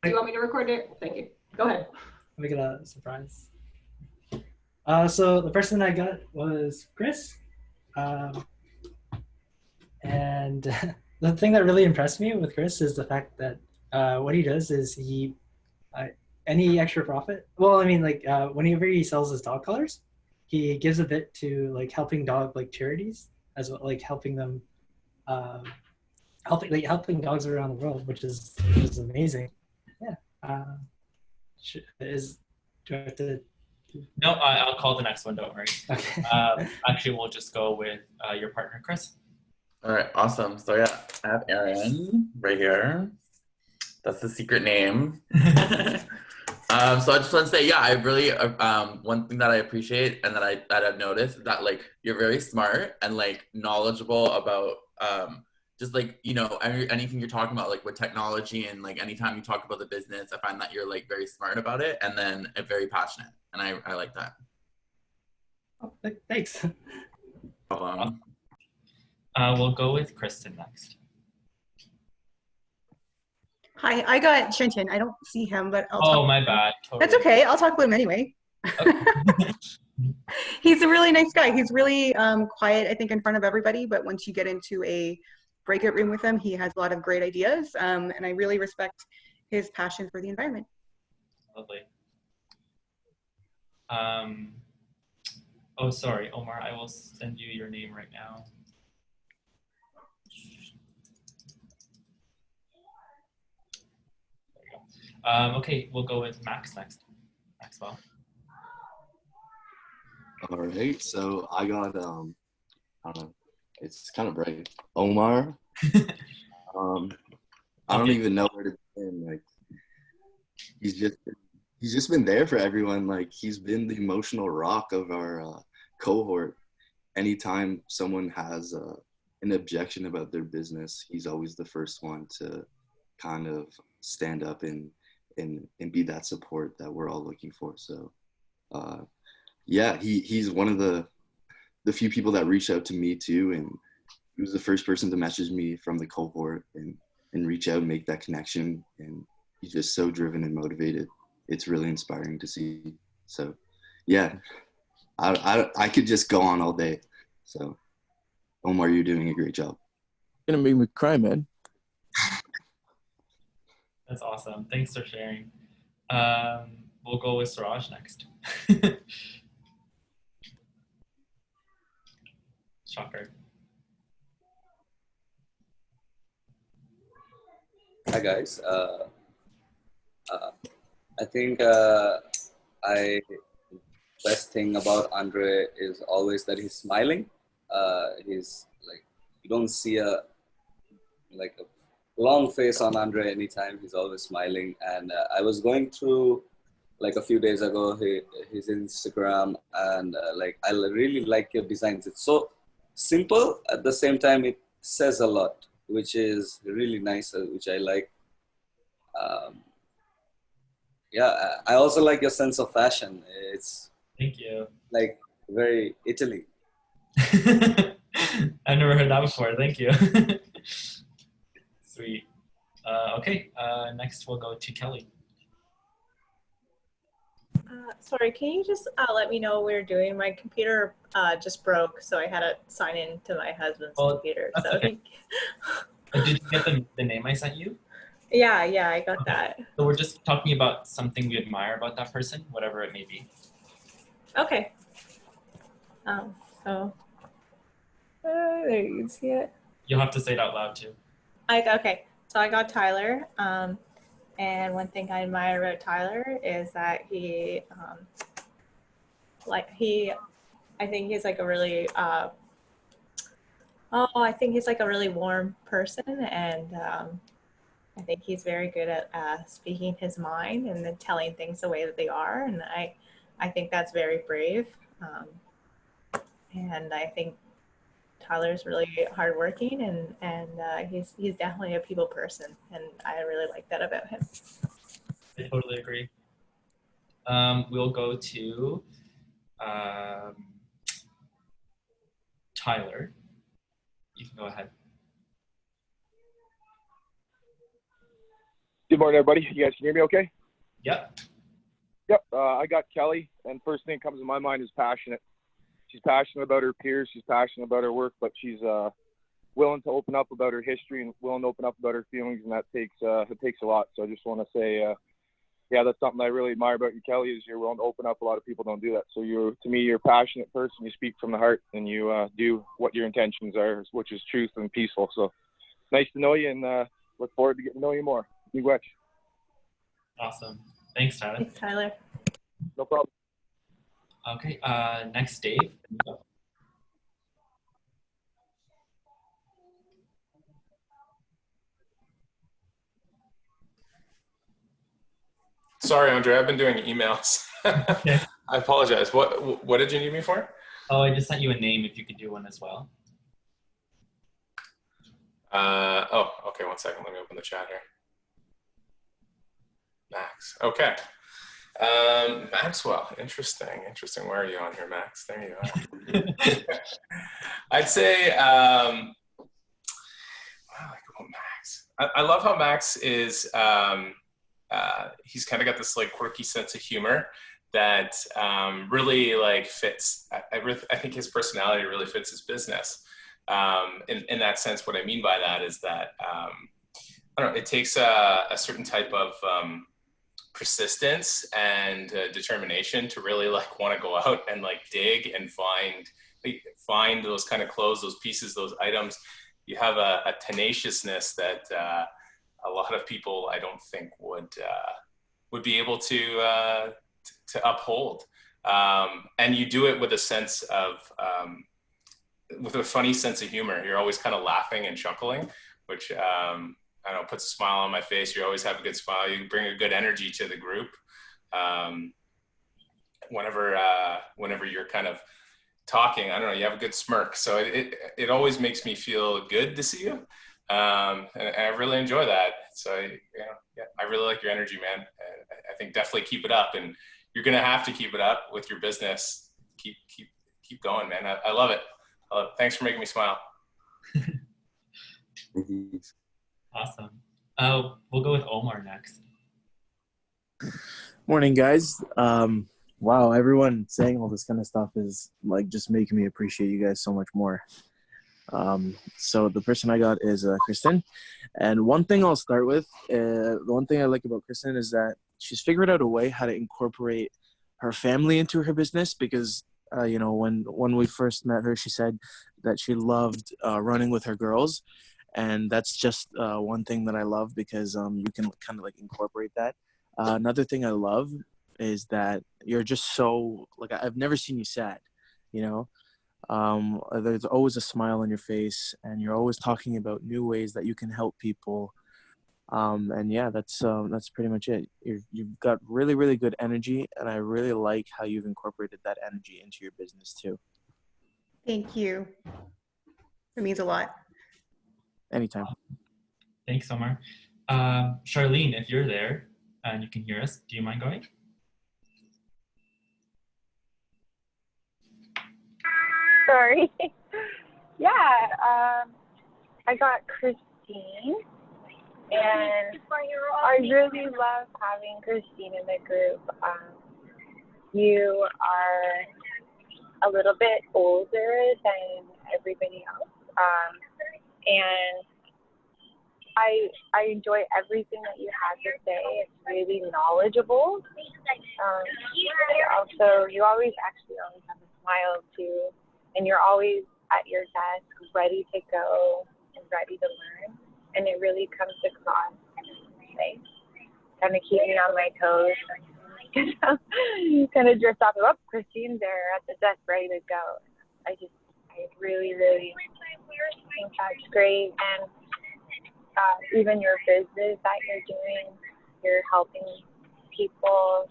Do you want me to record it? Thank you. Go ahead. Make it a surprise. So the person I got was Chris. And the thing that really impressed me with Chris is the fact that what he does is he, any extra profit, well, I mean, like whenever he sells his dog collars, he gives a bit to like helping dog like charities, as well, like helping them, helping dogs around the world, which is amazing. Yeah. Do I have to? No, I'll call the next one. Don't worry. Okay. Actually, we'll just go with your partner, Chris. All right, awesome. So yeah, I have Aaron right here. That's the secret name. So I just want to say, yeah, I really one thing that I appreciate and that I've noticed is that like you're very smart and like knowledgeable about just like, you know, anything you're talking about, like with technology, and like anytime you talk about the business, I find that you're like very smart about it, and then very passionate, and I like that. Oh, thanks. We'll go with Kristen next. Hi, I got Shinton. I don't see him, but I'll talk. My bad. Totally. That's okay. I'll talk to him anyway. Okay. He's a really nice guy. He's really quiet, I think, in front of everybody. But once you get into a breakout room with him, he has a lot of great ideas. And I really respect his passion for the environment. Lovely. Oh, sorry, Omar. I will send you your name right now. Okay, we'll go with Max next. Maxwell. All right, so I got I don't know, it's kind of bright. Omar. I don't even know where to begin. Like, he's just been there for everyone. Like, he's been the emotional rock of our cohort. Anytime someone has an objection about their business, he's always the first one to kind of stand up and be that support that we're all looking for. So yeah, he's one of the few people that reached out to me too, and he was the first person to message me from the cohort and reach out and make that connection, and he's just so driven and motivated. It's really inspiring to see. So yeah, I could just go on all day. So Omar, you're doing a great job. You're gonna make me cry, man. That's awesome. Thanks for sharing. We'll go with Suraj next. Shocker. Hi guys. I think best thing about Andre is always that he's smiling. He's like, you don't see a long face on Andre anytime. He's always smiling. And I was going through like a few days ago his Instagram, and like I really like your designs. It's so simple, at the same time it says a lot, which is really nice, which I like. Yeah, I also like your sense of fashion. It's thank you. Like very Italy. I've never heard that before. Thank you. Sweet. Okay, next we'll go to Kelly. Sorry, can you just let me know what we're doing? My computer just broke, so I had to sign in to my husband's computer. That's So okay. Did you get the name I sent you? Yeah, I got that. So we're just talking about something we admire about that person, whatever it may be. Okay. So there you can see it. You'll have to say it out loud too. Okay. So I got Tyler. And one thing I admire about Tyler is that I think he's like a really, I think he's like a really warm person, and I think he's very good at speaking his mind and then telling things the way that they are, and I think that's very brave, and I think Tyler's really hardworking, and he's definitely a people person, and I really like that about him. I totally agree. We'll go to Tyler. You can go ahead. Good morning, everybody. You guys can hear me okay? Yep. Yep. I got Kelly, and first thing that comes to my mind is passionate. She's passionate about her peers. She's passionate about her work, but she's willing to open up about her history and willing to open up about her feelings, and that takes a lot. So I just want to say, yeah, that's something I really admire about you, Kelly, is you're willing to open up. A lot of people don't do that. So to me, you're a passionate person. You speak from the heart, and you do what your intentions are, which is truth and peaceful. So nice to know you, and look forward to getting to know you more. Miigwech. Awesome. Thanks, Tyler. Thanks, Tyler. No problem. Okay, next, Dave. Sorry, Andre, I've been doing emails. Okay. I apologize. What did you need me for? Oh, I just sent you a name if you could do one as well. Oh, okay, 1 second. Let me open the chat here. Max. Okay. Maxwell. Interesting. Where are you on here, Max? There you are. I'd say, what I like about Max. I love how Max is, he's kind of got this like quirky sense of humor that really like fits. I think his personality really fits his business. In that sense, what I mean by that is that, I don't know, it takes a certain type of persistence and determination to really like want to go out and like dig and find those kind of clothes, those pieces, those items. You have a tenaciousness that a lot of people I don't think would be able to uphold. And you do it with a sense of with a funny sense of humor. You're always kind of laughing and chuckling, which I don't know, puts a smile on my face. You always have a good smile. You bring a good energy to the group. Whenever you're kind of talking, I don't know, you have a good smirk. So it always makes me feel good to see you. And I really enjoy that. So, yeah, I really like your energy, man. I think definitely keep it up, and you're going to have to keep it up with your business. Keep going, man. I love it. Thanks for making me smile. Awesome. We'll go with Omar next. Morning, guys. Wow, everyone saying all this kind of stuff is like just making me appreciate you guys so much more. So the person I got is Kristen, and one thing I'll start with, the one thing I like about Kristen is that she's figured out a way how to incorporate her family into her business, because when we first met her, she said that she loved running with her girls, and that's just one thing that I love, because you can kind of like incorporate that. Another thing I love is that you're just so, like, I've never seen you sad, there's always a smile on your face, and you're always talking about new ways that you can help people. And yeah, that's pretty much it. You've got really, really good energy, and I really like how you've incorporated that energy into your business too. Thank you. It means a lot. Anytime. Thanks, Omar. Charlene, if you're there and you can hear us, do you mind going? Sorry. Yeah, I got Christine, and I really love having Christine in the group. You are a little bit older than everybody else, and I enjoy everything that you have to say. It's really knowledgeable. Also, you always have a smile too, and you're always at your desk, ready to go and ready to learn. And it really comes across, like, kind of keep me on my toes. Kind of drift off of, Christine's there at the desk, ready to go. I really, really think that's great. And even your business that you're doing, you're helping people,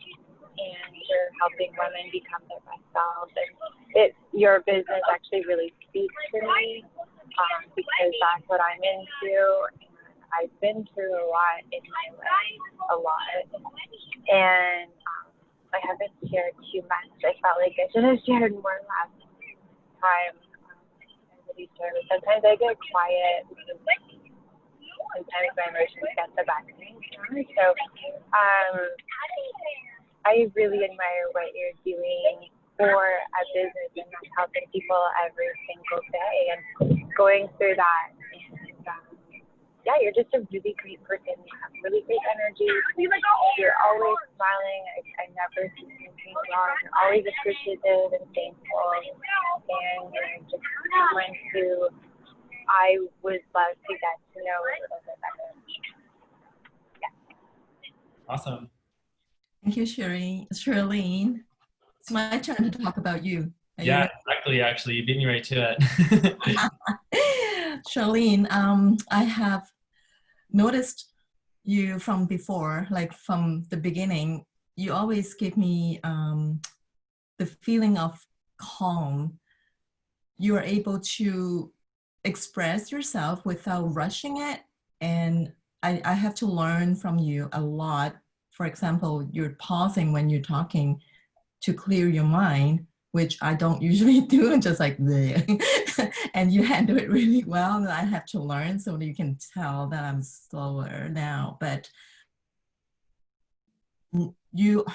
and you're helping women become their best selves. And your business actually really speaks to me, because that's what I'm into. And I've been through a lot in my life, and I haven't shared too much. I felt like I should have shared more last time. I really shared. Sometimes I get quiet because sometimes my emotions get the best of me. So I really admire what you're doing for a business and that's helping people every single day and going through that. And yeah, you're just a really great person. You have really great energy. You're always smiling. I never see anything wrong. You're always appreciative and thankful. And you're just someone who I would love to get to know a little bit better. Yeah. Awesome. Thank you, Charlene. It's my turn to talk about you. Are Yeah, you exactly. Actually, you beat me right to it. Charlene, I have noticed you from before, like from the beginning. You always give me the feeling of calm. You are able to express yourself without rushing it. And I have to learn from you a lot. For example, you're pausing when you're talking to clear your mind, which I don't usually do, just like bleh. And you handle it really well. And I have to learn so that you can tell that I'm slower now. But you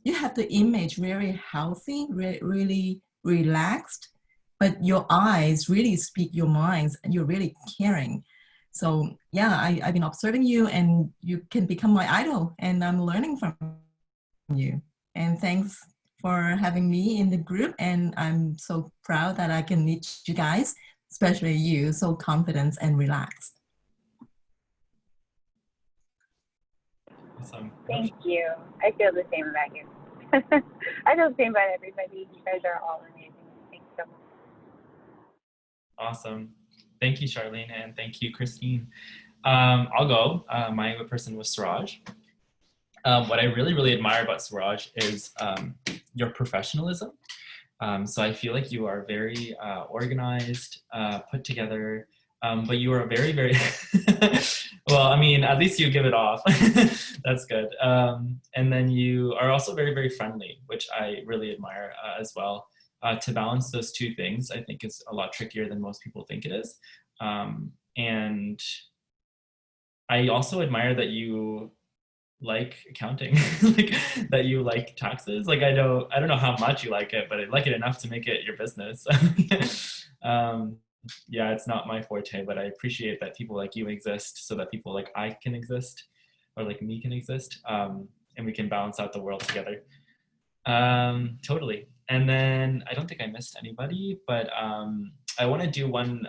have the image very healthy, really relaxed, but your eyes really speak your minds and you're really caring. So yeah, I've been observing you and you can become my idol and I'm learning from you. And thanks for having me in the group. And I'm so proud that I can meet you guys, especially you, so confident and relaxed. Awesome. Thank you. I feel the same about you. I feel the same about everybody. You guys are all amazing. Thanks so much. Awesome. Thank you, Charlene, and thank you, Christine. I'll go. My person was Suraj. What I really admire about Suraj is your professionalism. So I feel like you are very organized, put together, but you are very well, I mean, at least you give it off. That's good. And then you are also very friendly, which I really admire as well. To balance those two things, I think is a lot trickier than most people think it is. And I also admire that you like accounting, like that you like taxes. Like I don't know how much you like it, but I like it enough to make it your business. Yeah, it's not my forte, but I appreciate that people like you exist so that people like I can exist or like me can exist, and we can balance out the world together. Totally. And then I don't think I missed anybody, but I want to do one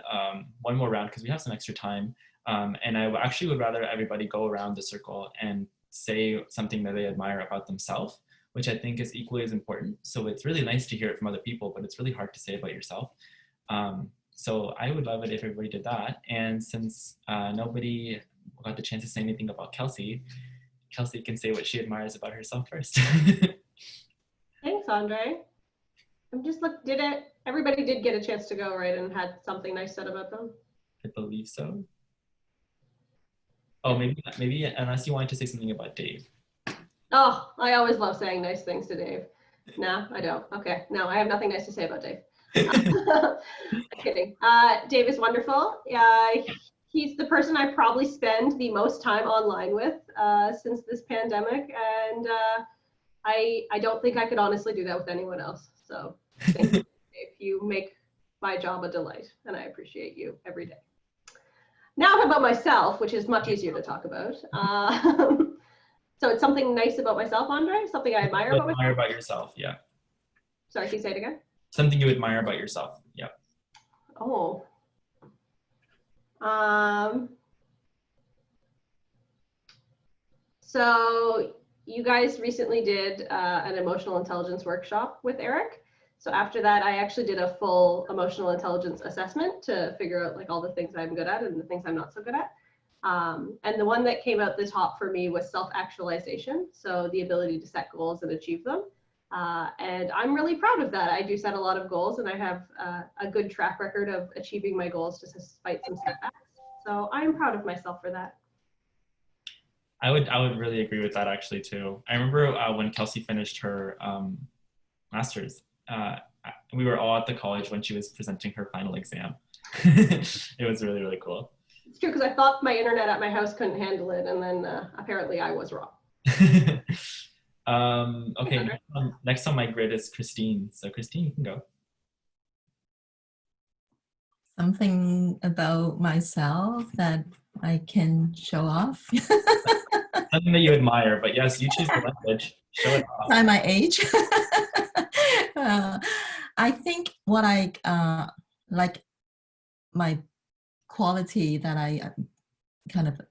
more round because we have some extra time. And I actually would rather everybody go around the circle and say something that they admire about themselves, which I think is equally as important. So it's really nice to hear it from other people, but it's really hard to say about yourself. So I would love it if everybody did that. And since nobody got the chance to say anything about Kelsey, Kelsey can say what she admires about herself first. Thanks, Andre. I'm just everybody did get a chance to go, right, and had something nice said about them? I believe so. Oh, maybe unless you wanted to say something about Dave. Oh, I always love saying nice things to Dave. No, I don't. Okay, no, I have nothing nice to say about Dave. Kidding. Dave is wonderful. He's the person I probably spend the most time online with since this pandemic, and I don't think I could honestly do that with anyone else. So thank you, Dave. You make my job a delight, and I appreciate you every day. Now about myself, which is much easier to talk about. So it's something nice about myself, Andre? Something I admire about myself? Admire about yourself, yeah. Sorry, can you say it again? Something you admire about yourself, yeah. Oh. So you guys recently did an emotional intelligence workshop with Eric. So after that, I actually did a full emotional intelligence assessment to figure out like all the things I'm good at and the things I'm not so good at. And the one that came out the top for me was self-actualization. So the ability to set goals and achieve them. And I'm really proud of that. I do set a lot of goals and I have a good track record of achieving my goals just despite some setbacks. So I'm proud of myself for that. I would really agree with that actually too. I remember when Kelsey finished her master's, we were all at the college when she was presenting her final exam. It was really cool. It's true, because I thought my internet at my house couldn't handle it, and then apparently I was wrong. Okay, next on my grid is Christine. So Christine, you can go. Something about myself that I can show off. Something that you admire, but yes, you choose the language. Show it off. By my age. I think what I like, my quality that I kind of,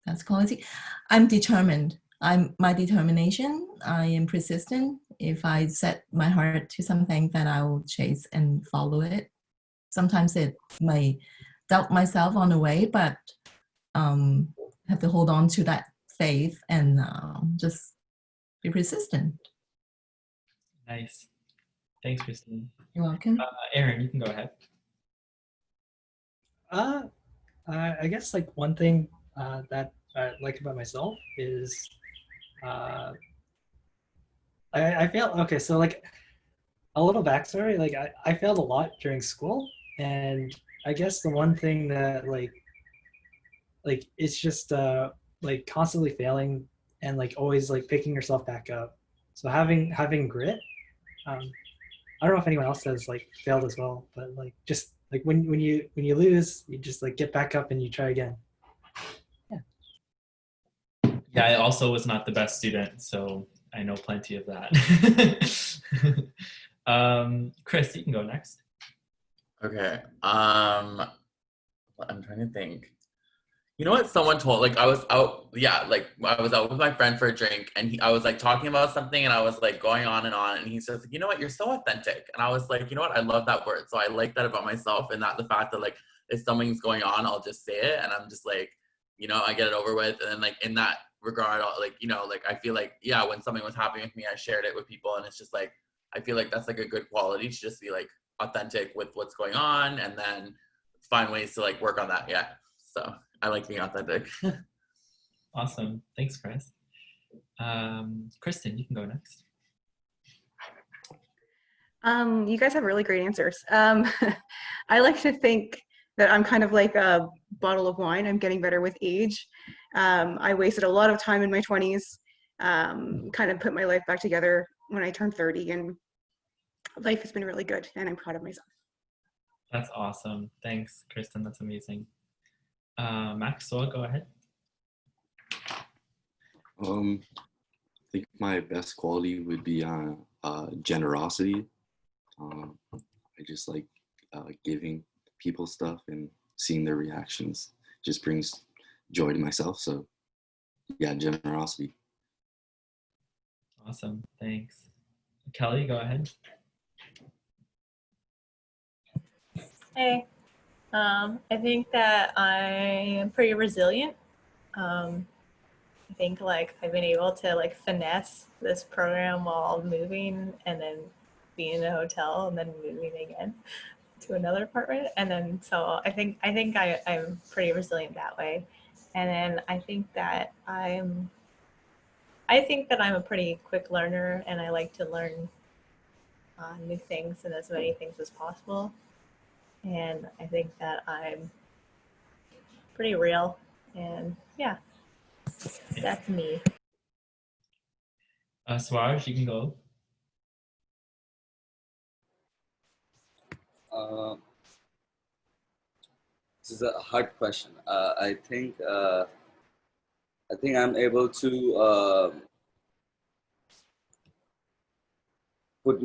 that's quality. I'm determined. My determination. I am persistent. If I set my heart to something, then I will chase and follow it. Sometimes it may doubt myself on the way, but have to hold on to that faith and just be persistent. Nice. Thanks, Christine. You're welcome. Aaron, you can go ahead. I guess like one thing that I like about myself is I failed. Okay, so like a little backstory. Like I failed a lot during school, and I guess the one thing that like it's just like constantly failing and like always like picking yourself back up. So having grit. I don't know if anyone else has like failed as well, but like just like when you lose, you just like get back up and you try again. Yeah, I also was not the best student, so I know plenty of that. Chris, you can go next. Okay. I'm trying to think. You know what someone told, like I was out with my friend for a drink, and I was like talking about something, and I was like going on, and he's just like, you know what, you're so authentic. And I was like, you know what, I love that word. So I like that about myself, and not the fact that like if something's going on, I'll just say it, and I'm just like, you know, I get it over with. And then like in that regard, like, you know, like I feel like, yeah, when something was happening with me, I shared it with people, and it's just like, I feel like that's like a good quality to just be like authentic with what's going on, and then find ways to like work on that. Yeah. So I like being authentic. Awesome. Thanks, Chris. Kristen, you can go next. You guys have really great answers. I like to think that I'm kind of like a bottle of wine. I'm getting better with age. I wasted a lot of time in my 20s, kind of put my life back together when I turned 30, and life has been really good, and I'm proud of myself. That's awesome. Thanks, Kristen. That's amazing. Maxwell, go ahead. I think my best quality would be generosity. I just like giving people stuff and seeing their reactions. Just brings joy to myself. So yeah, generosity. Awesome. Thanks. Kelly, go ahead. Hey, I think that I am pretty resilient. I think like I've been able to like finesse this program while moving, and then being in a hotel, and then moving again to another apartment, and then so I think I'm pretty resilient that way. And then I think that I'm a pretty quick learner, and I like to learn new things and as many things as possible. And I think that I'm pretty real, and yeah, that's me. Swaraj, you can go. This is a hard question. I think I'm able to put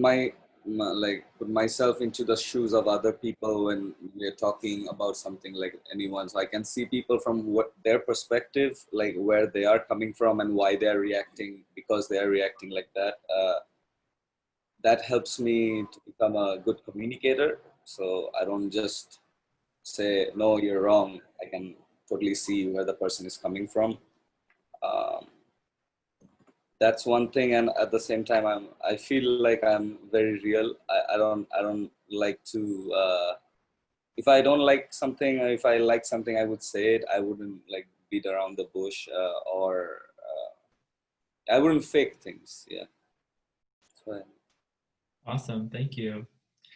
myself into the shoes of other people when we're talking about something like anyone. So I can see people from what their perspective, like where they are coming from and why they're reacting, because they are reacting like that. That helps me to become a good communicator. So I don't just say, no, you're wrong. I can totally see where the person is coming from. That's one thing, and at the same time, I feel like I'm very real. I don't like to. If I don't like something, or if I like something, I would say it. I wouldn't like beat around the bush, or I wouldn't fake things. Yeah. So, Awesome. Thank you.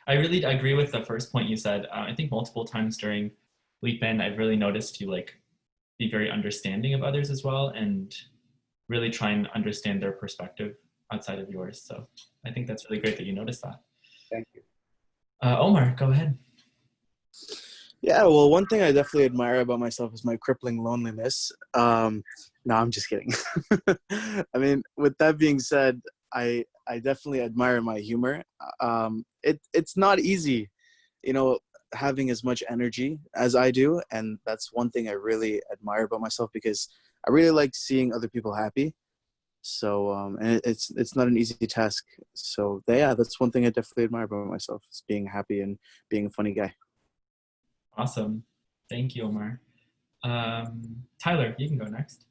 I really agree with the first point you said. I think multiple times during we've been, I've really noticed you like be very understanding of others as well, and really try and understand their perspective outside of yours. So I think that's really great that you noticed that. Thank you. Omar, go ahead. Yeah, well, one thing I definitely admire about myself is my crippling loneliness. No, I'm just kidding. I mean, with that being said, I definitely admire my humor. It's not easy, you know, having as much energy as I do, and that's one thing I really admire about myself, because I really like seeing other people happy. So and it's not an easy task. So yeah, that's one thing I definitely admire about myself, is being happy and being a funny guy. Awesome. Thank you, Omar. Tyler, you can go next.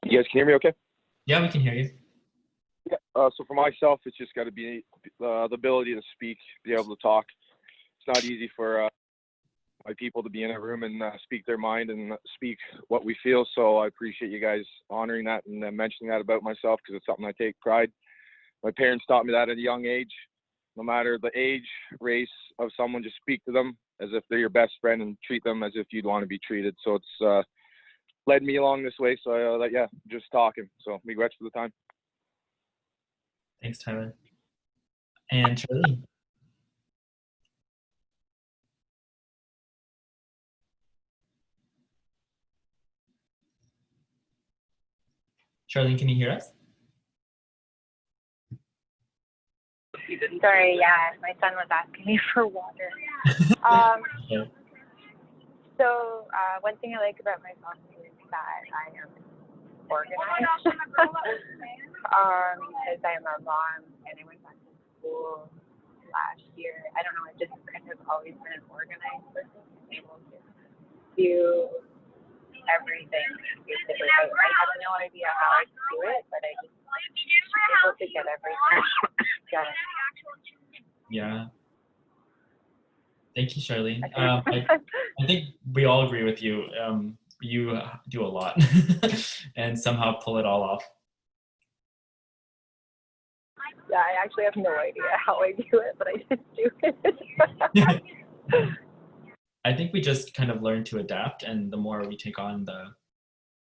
You guys can hear me okay? Yeah, we can hear you. Yeah. So for myself, it's just got to be the ability to speak, be able to talk. It's not easy for my people to be in a room and speak their mind and speak what we feel. So I appreciate you guys honoring that and mentioning that about myself, because it's something I take pride. My parents taught me that at a young age. No matter the age, race of someone, just speak to them as if they're your best friend and treat them as if you'd want to be treated. So it's led me along this way. So yeah, just talking. So regrets for the time. Thanks, Tyler. And Charlene. Charlene, can you hear us? Sorry, yeah, my son was asking me for water. So one thing I like about myself is that I am organized. Because I am a mom and I went back to school last year. I don't know, I just kind of always been an organized person, able to do everything. Basically, I have no idea how I do it, but I just able to get everything done. Yeah. Thank you, Charlene. I think we all agree with you. You do a lot and somehow pull it all off. Yeah, I actually have no idea how I do it, but I just do it. I think we just kind of learn to adapt, and the more we take on,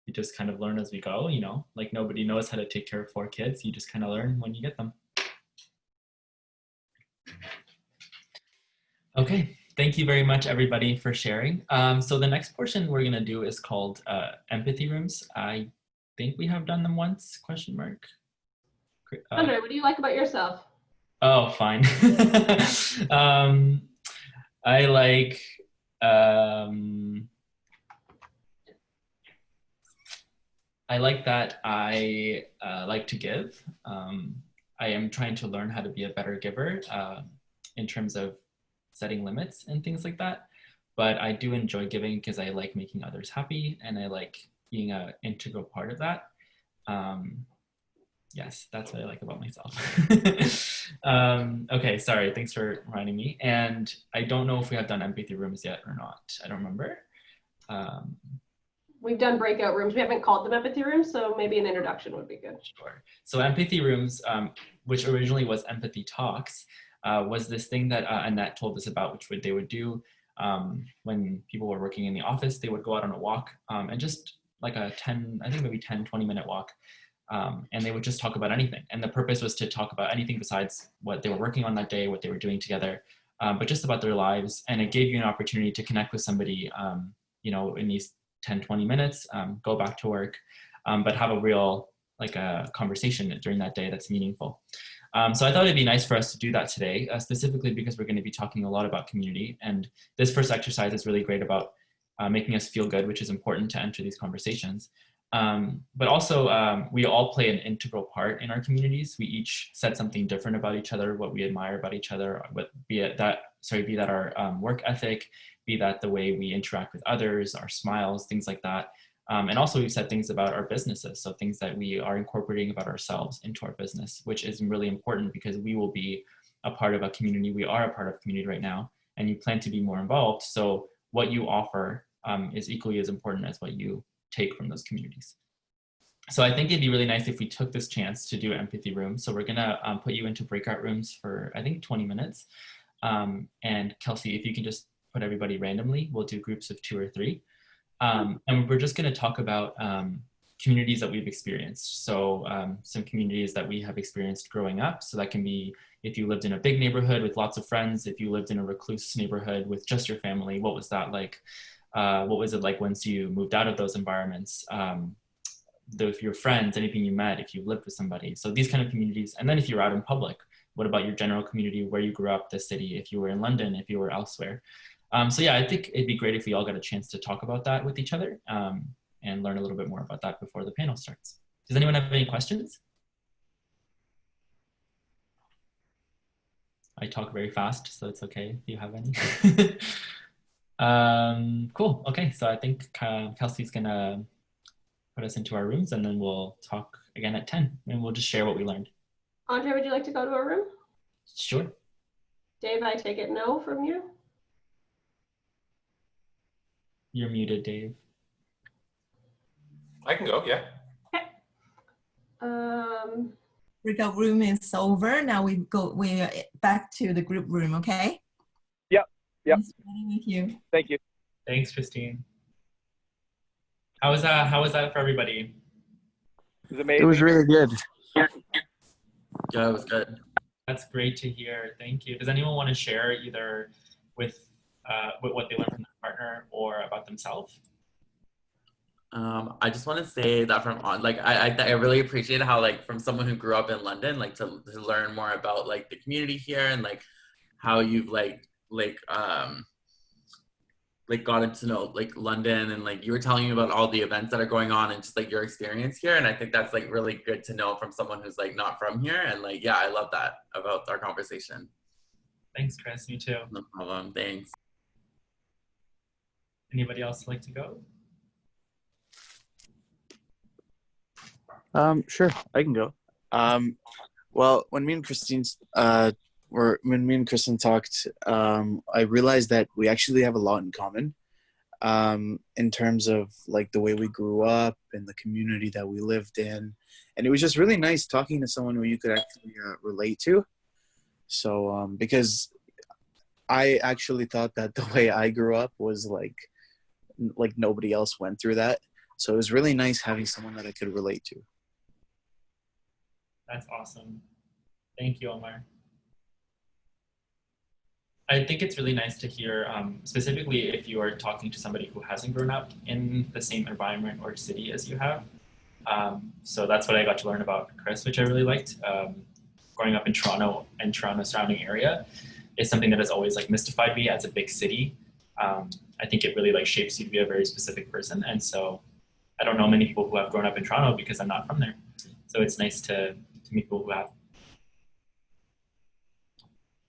we just kind of learn as we go, you know, like nobody knows how to take care of 4 kids. You just kind of learn when you get them. Okay, thank you very much, everybody, for sharing. So the next portion we're going to do is called empathy rooms. I think we have done them once, question mark. Andre, what do you like about yourself? Oh, fine. I like, that I like to give. I am trying to learn how to be a better giver in terms of setting limits and things like that. But I do enjoy giving because I like making others happy, and I like being an integral part of that. Yes, that's what I like about myself. Okay, sorry, thanks for reminding me. And I don't know if we have done empathy rooms yet or not. I don't remember. We've done breakout rooms. We haven't called them empathy rooms, so maybe an introduction would be good. Sure. So empathy rooms, which originally was empathy talks, was this thing that Annette told us about, which they would do when people were working in the office. They would go out on a walk and just like a 20 minute walk. And they would just talk about anything. And the purpose was to talk about anything besides what they were working on that day, what they were doing together, but just about their lives. And it gave you an opportunity to connect with somebody, you know, in these 10-20 minutes, go back to work, but have a real, like a conversation during that day that's meaningful. So I thought it'd be nice for us to do that today, specifically because we're going to be talking a lot about community. And this first exercise is really great about making us feel good, which is important to enter these conversations. But also, we all play an integral part in our communities. We each said something different about each other, what we admire about each other, be that our work ethic, be that the way we interact with others, our smiles, things like that. And also we've said things about our businesses, so things that we are incorporating about ourselves into our business, which is really important because we will be a part of a community. We are a part of a community right now, and you plan to be more involved. So what you offer is equally as important as what you take from those communities. So I think it'd be really nice if we took this chance to do empathy room. So we're gonna put you into breakout rooms for, I think, 20 minutes. And Kelsey, if you can just put everybody randomly, we'll do groups of 2 or 3. And we're just gonna talk about communities that we've experienced. So some communities that we have experienced growing up. So that can be if you lived in a big neighborhood with lots of friends, if you lived in a recluse neighborhood with just your family, what was that like? What was it like once you moved out of those environments? Your friends, anything you met, if you lived with somebody. So these kind of communities. And then if you're out in public, what about your general community, where you grew up, the city, if you were in London, if you were elsewhere. So yeah, I think it'd be great if we all got a chance to talk about that with each other and learn a little bit more about that before the panel starts. Does anyone have any questions? I talk very fast, so it's okay if you have any. Cool, okay, so I think Kelsey's gonna put us into our rooms and then we'll talk again at 10 and we'll just share what we learned. Andre, would you like to go to a room? Sure. Dave, I take it no from you? You're muted, Dave. I can go, yeah. Breakout room is over. Now we're back to the group room, okay? Yep. Nice meeting with you. Thank you. Thanks, Christine. How was that for everybody? It was amazing. It was really good. Yeah, it was good. That's great to hear. Thank you. Does anyone want to share either with what they learned from their partner or about themselves? I just want to say that I really appreciate how like from someone who grew up in London, like to learn more about like the community here and like how you've gotten to know like London, and like you were telling me about all the events that are going on and just like your experience here, and I think that's like really good to know from someone who's like not from here, and like yeah, I love that about our conversation. Thanks, Chris. Me too. No problem. Thanks. Anybody else like to go? Sure, I can go. Well, when me and Kristen talked, I realized that we actually have a lot in common in terms of like the way we grew up and the community that we lived in. And it was just really nice talking to someone who you could actually relate to. So, because I actually thought that the way I grew up was like nobody else went through that. So it was really nice having someone that I could relate to. That's awesome. Thank you, Omar. I think it's really nice to hear, specifically if you are talking to somebody who hasn't grown up in the same environment or city as you have. So that's what I got to learn about Chris, which I really liked. Growing up in Toronto and Toronto surrounding area is something that has always like mystified me as a big city. I think it really like shapes you to be a very specific person. And so I don't know many people who have grown up in Toronto because I'm not from there. So it's nice to meet people who have.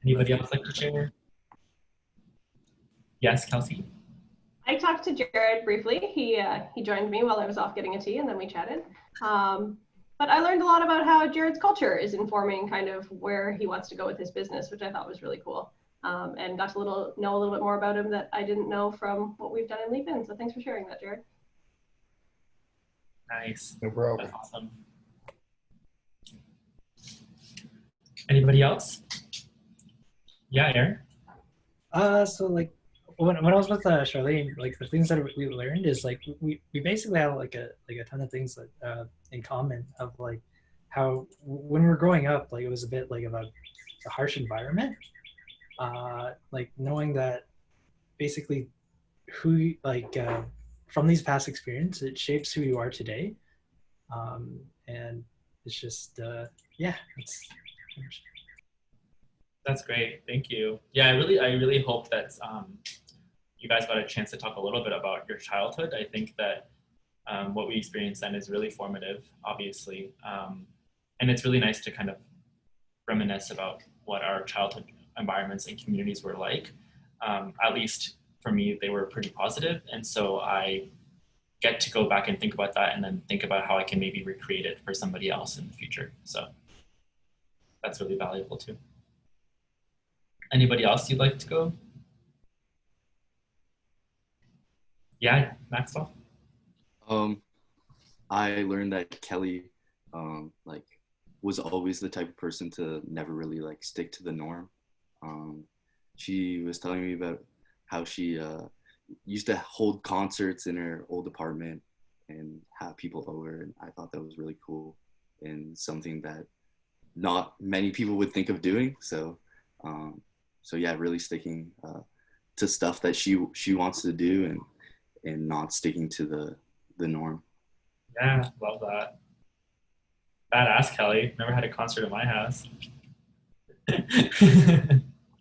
Anybody else like to share? Yes, Kelsey? I talked to Jared briefly. He joined me while I was off getting a tea and then we chatted. But I learned a lot about how Jared's culture is informing kind of where he wants to go with his business, which I thought was really cool. And got to know a little bit more about him that I didn't know from what we've done in Leap In. So thanks for sharing that, Jared. Nice. No problem. That's awesome. Anybody else? Yeah, Aaron? So like when I was with Charlene, like the things that we learned is like we basically have like a ton of things that in common of like how when we're growing up, like it was a bit like of a harsh environment. Like knowing that basically who like from these past experiences, it shapes who you are today. And it's just yeah, That's great. Thank you. Yeah, I really hope that you guys got a chance to talk a little bit about your childhood. I think that what we experienced then is really formative, obviously. And it's really nice to kind of reminisce about what our childhood environments and communities were like. At least for me, they were pretty positive. And so I get to go back and think about that and then think about how I can maybe recreate it for somebody else in the future. So that's really valuable too. Anybody else you'd like to go? Yeah, Maxwell? I learned that Kelly like was always the type of person to never really like stick to the norm. She was telling me about how she used to hold concerts in her old apartment and have people over, and I thought that was really cool and something that not many people would think of doing. So yeah, really sticking to stuff that she wants to do and not sticking to the norm. Yeah, love that. Badass, Kelly. Never had a concert at my house.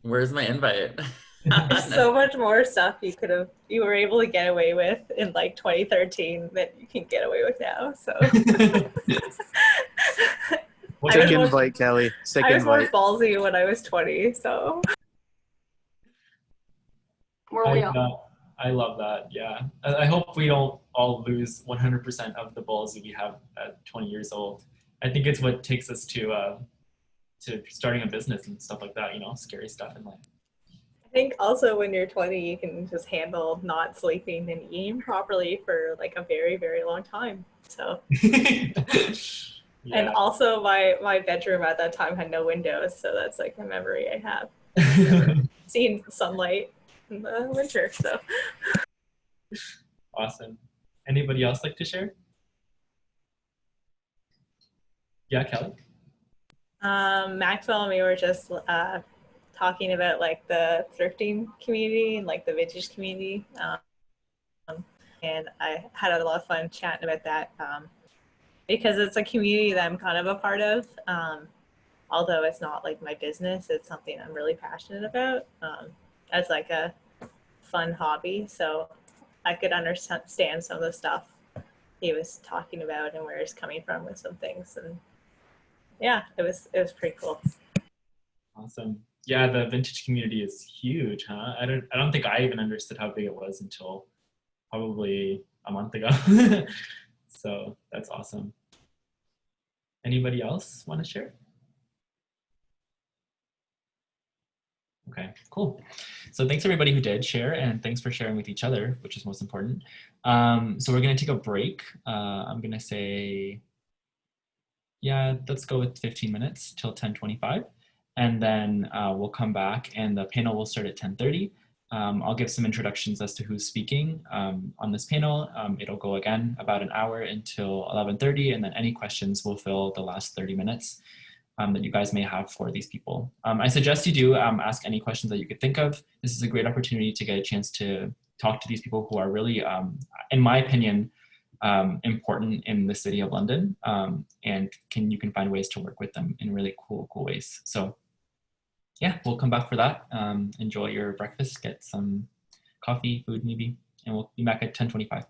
Where's my invite? There's so much more stuff you were able to get away with in like 2013 that you can get away with now. So Sick invite, Kelly. Sick I was more invite. ballsy when I was 20. So I love that. Yeah. I hope we don't all lose 100% of the balls that we have at 20 years old. I think it's what takes us to starting a business and stuff like that, you know, scary stuff in life. I think also when you're 20, you can just handle not sleeping and eating properly for like a very, very long time. So, Yeah. And also my bedroom at that time had no windows. So that's like a memory I have. Seeing sunlight in the winter. So Awesome. Anybody else like to share? Yeah, Kelly? Maxwell and we were just talking about like the thrifting community and like the vintage community. And I had a lot of fun chatting about that because it's a community that I'm kind of a part of. Although it's not like my business, it's something I'm really passionate about as like a fun hobby. So I could understand some of the stuff he was talking about and where he's coming from with some things. And yeah, it was pretty cool. Awesome. Yeah, the vintage community is huge, huh? I don't think I even understood how big it was until probably a month ago. So that's awesome. Anybody else want to share? Okay, cool. So thanks everybody who did share, and thanks for sharing with each other, which is most important. So we're gonna take a break. I'm gonna say, yeah, let's go with 15 minutes till 10:25. And then we'll come back and the panel will start at 10:30. I'll give some introductions as to who's speaking on this panel. It'll go again about an hour until 11:30, and then any questions will fill the last 30 minutes that you guys may have for these people. I suggest you do ask any questions that you could think of. This is a great opportunity to get a chance to talk to these people who are really, in my opinion, important in the city of London, and you can find ways to work with them in really cool ways. So yeah, we'll come back for that. Enjoy your breakfast, get some coffee, food maybe, and we'll be back at 10:25.